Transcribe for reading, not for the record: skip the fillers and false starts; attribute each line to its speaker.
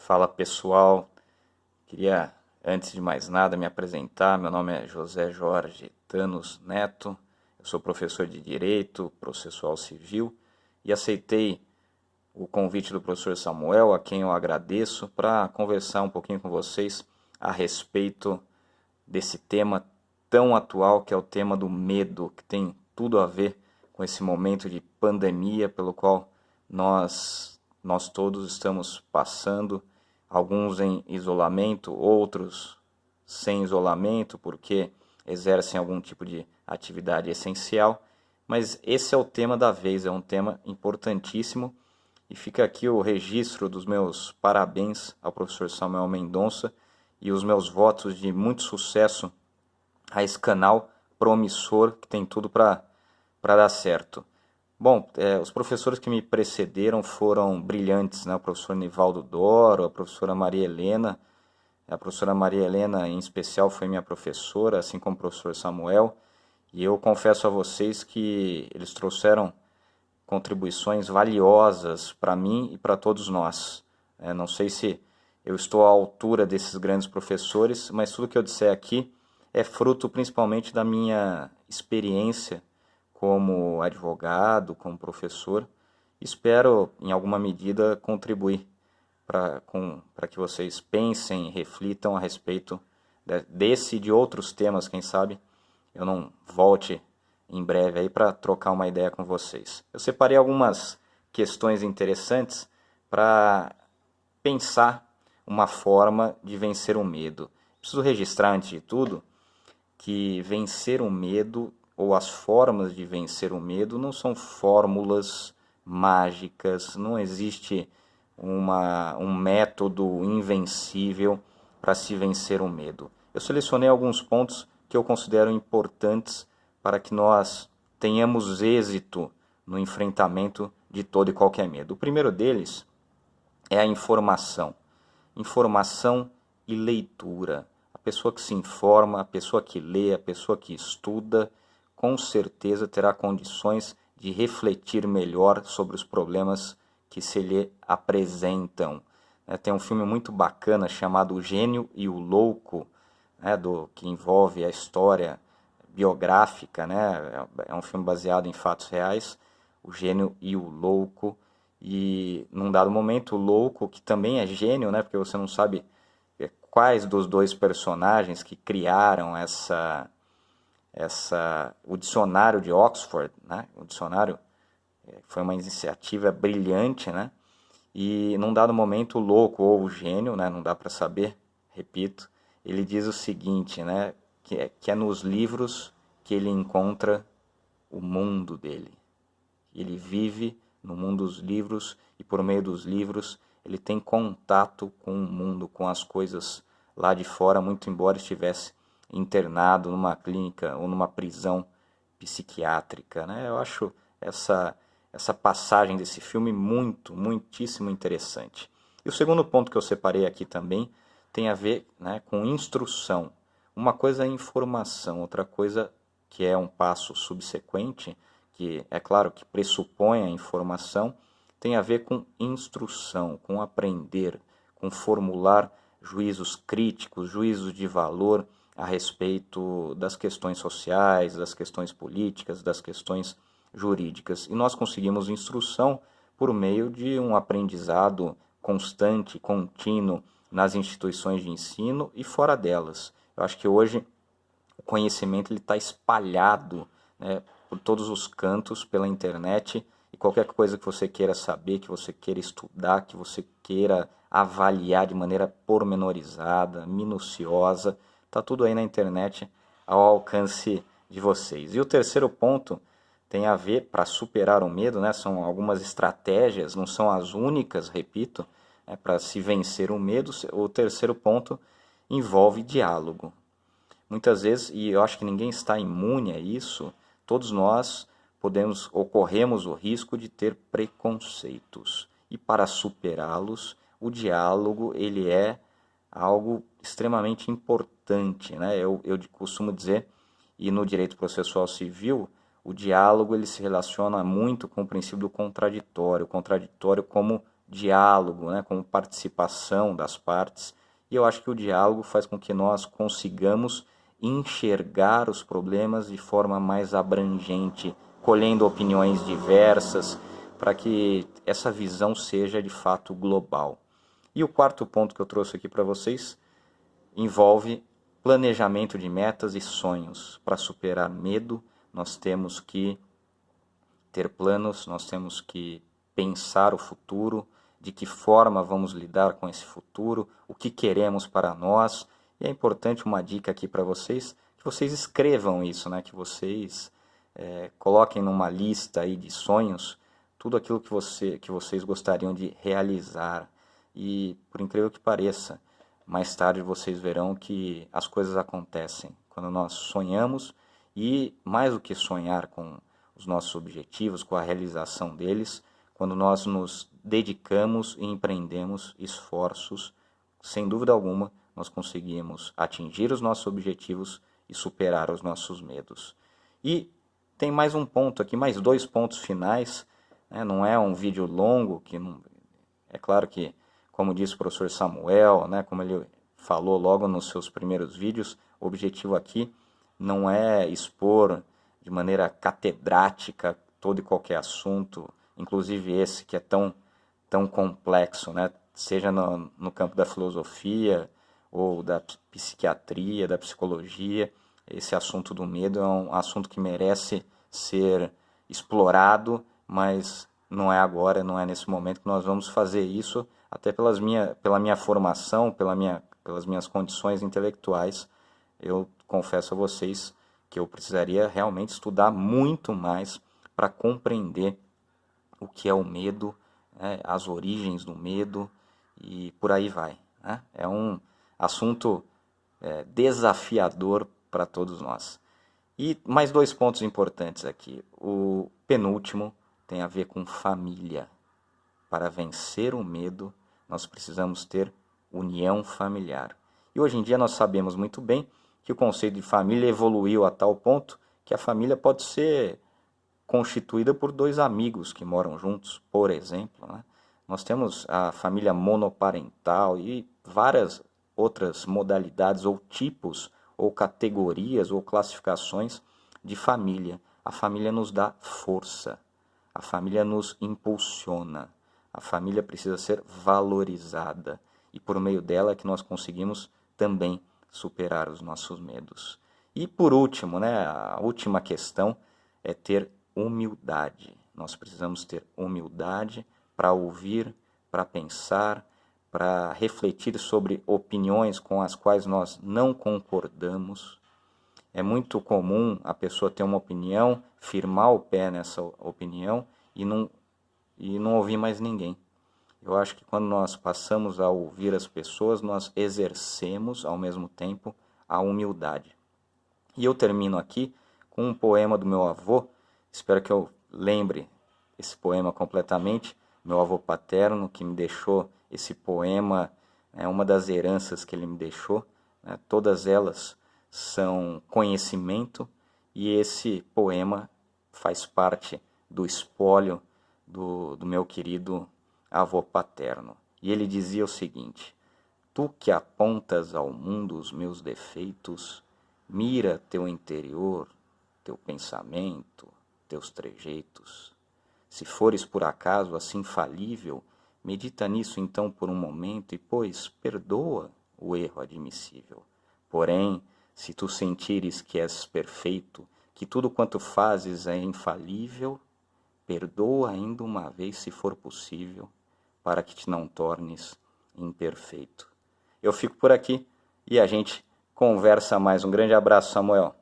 Speaker 1: Fala pessoal, queria antes de mais nada me apresentar. Meu nome é José Jorge Thanos Neto, eu sou professor de Direito Processual Civil e aceitei o convite do professor Samuel, a quem eu agradeço, para conversar um pouquinho com vocês a respeito desse tema tão atual que é o tema do medo, que tem tudo a ver com esse momento de pandemia pelo qual nós todos estamos passando, alguns em isolamento, outros sem isolamento porque exercem algum tipo de atividade essencial, mas esse é o tema da vez, é um tema importantíssimo e fica aqui o registro dos meus parabéns ao professor Samuel Mendonça e os meus votos de muito sucesso a esse canal promissor que tem tudo para dar certo. Bom, os professores que me precederam foram brilhantes, né? O professor Nivaldo Doro, a professora Maria Helena. A professora Maria Helena, em especial, foi minha professora, assim como o professor Samuel. E eu confesso a vocês que eles trouxeram contribuições valiosas para mim e para todos nós. Não sei se eu estou à altura desses grandes professores, mas tudo que eu disser aqui é fruto principalmente da minha experiência como advogado, como professor. Espero, em alguma medida, contribuir para que vocês pensem, reflitam a respeito desse e de outros temas, quem sabe eu não volte em breve aí para trocar uma ideia com vocês. Eu separei algumas questões interessantes para pensar uma forma de vencer o medo. Preciso registrar, antes de tudo, que vencer o medo ou as formas de vencer o medo não são fórmulas mágicas, não existe um método invencível para se vencer o medo. Eu selecionei alguns pontos que eu considero importantes para que nós tenhamos êxito no enfrentamento de todo e qualquer medo. O primeiro deles é a informação. Informação e leitura. A pessoa que se informa, a pessoa que lê, a pessoa que estuda, com certeza terá condições de refletir melhor sobre os problemas que se lhe apresentam. Tem um filme muito bacana chamado O Gênio e o Louco, que envolve a história biográfica, é um filme baseado em fatos reais, O Gênio e o Louco. E num dado momento, o louco, que também é gênio, porque você não sabe quais dos dois personagens que criaram o dicionário de Oxford, o dicionário foi uma iniciativa brilhante, e num dado momento o louco ou o gênio, não dá para saber, repito, ele diz o seguinte, que é nos livros que ele encontra o mundo dele. Ele vive no mundo dos livros e por meio dos livros ele tem contato com o mundo, com as coisas lá de fora, muito embora estivesse internado numa clínica ou numa prisão psiquiátrica. Eu acho essa passagem desse filme muitíssimo interessante. E o segundo ponto que eu separei aqui também tem a ver com instrução. Uma coisa é informação, outra coisa que é um passo subsequente, que é claro que pressupõe a informação, tem a ver com instrução, com aprender, com formular juízos críticos, juízos de valor a respeito das questões sociais, das questões políticas, das questões jurídicas. E nós conseguimos instrução por meio de um aprendizado constante, contínuo nas instituições de ensino e fora delas. Eu acho que hoje o conhecimento está espalhado, por todos os cantos, pela internet, e qualquer coisa que você queira saber, que você queira estudar, que você queira avaliar de maneira pormenorizada, minuciosa, está tudo aí na internet ao alcance de vocês. E o terceiro ponto tem a ver, para superar o medo, são algumas estratégias, não são as únicas, repito, para se vencer o medo. O terceiro ponto envolve diálogo. Muitas vezes, e eu acho que ninguém está imune a isso, todos nós corremos o risco de ter preconceitos. E para superá-los, o diálogo ele é algo extremamente importante. Eu costumo dizer, e no direito processual civil, o diálogo ele se relaciona muito com o princípio do contraditório. O contraditório como diálogo, né, como participação das partes. E eu acho que o diálogo faz com que nós consigamos enxergar os problemas de forma mais abrangente, colhendo opiniões diversas, para que essa visão seja de fato global. E o quarto ponto que eu trouxe aqui para vocês envolve planejamento de metas e sonhos. Para superar medo, nós temos que ter planos, nós temos que pensar o futuro, de que forma vamos lidar com esse futuro, o que queremos para nós. E é importante uma dica aqui para vocês, que vocês escrevam isso, né? Que vocês coloquem numa lista aí de sonhos tudo aquilo que vocês gostariam de realizar. E, por incrível que pareça, mais tarde vocês verão que as coisas acontecem quando nós sonhamos, e mais do que sonhar com os nossos objetivos, com a realização deles, quando nós nos dedicamos e empreendemos esforços, sem dúvida alguma, nós conseguimos atingir os nossos objetivos e superar os nossos medos. E tem mais um ponto aqui, mais 2 pontos finais, né? Não é um vídeo longo, que não... é claro que, como disse o professor Samuel, né, como ele falou logo nos seus primeiros vídeos, o objetivo aqui não é expor de maneira catedrática todo e qualquer assunto, inclusive esse que é tão complexo, né? Seja no campo da filosofia ou da psiquiatria, da psicologia. Esse assunto do medo é um assunto que merece ser explorado, mas não é agora, não é nesse momento que nós vamos fazer isso, até pela minha formação, pelas minhas condições intelectuais. Eu confesso a vocês que eu precisaria realmente estudar muito mais para compreender o que é o medo, né, as origens do medo e por aí vai, né? É um assunto desafiador para todos nós. E mais 2 pontos importantes aqui. O penúltimo tem a ver com família. Para vencer o medo, nós precisamos ter união familiar. E hoje em dia nós sabemos muito bem que o conceito de família evoluiu a tal ponto que a família pode ser constituída por 2 amigos que moram juntos, por exemplo, né? Nós temos a família monoparental e várias outras modalidades ou tipos ou categorias ou classificações de família. A família nos dá força, a família nos impulsiona, a família precisa ser valorizada e por meio dela é que nós conseguimos também superar os nossos medos. E por último, né, a última questão é ter humildade. Nós precisamos ter humildade para ouvir, para pensar, para refletir sobre opiniões com as quais nós não concordamos. É muito comum a pessoa ter uma opinião, firmar o pé nessa opinião e não ouvir mais ninguém. Eu acho que quando nós passamos a ouvir as pessoas, nós exercemos ao mesmo tempo a humildade. E eu termino aqui com um poema do meu avô. Espero que eu lembre esse poema completamente. Meu avô paterno, que me deixou esse poema, é uma das heranças que ele me deixou, né? Todas elas são conhecimento, e esse poema faz parte do espólio do meu querido avô paterno. E ele dizia o seguinte: tu que apontas ao mundo os meus defeitos, mira teu interior, teu pensamento, teus trejeitos. Se fores por acaso assim falível, medita nisso então por um momento e, pois, perdoa o erro admissível. Porém, se tu sentires que és perfeito, que tudo quanto fazes é infalível, perdoa ainda uma vez se for possível, para que te não tornes imperfeito. Eu fico por aqui e a gente conversa mais. Um grande abraço, Samuel.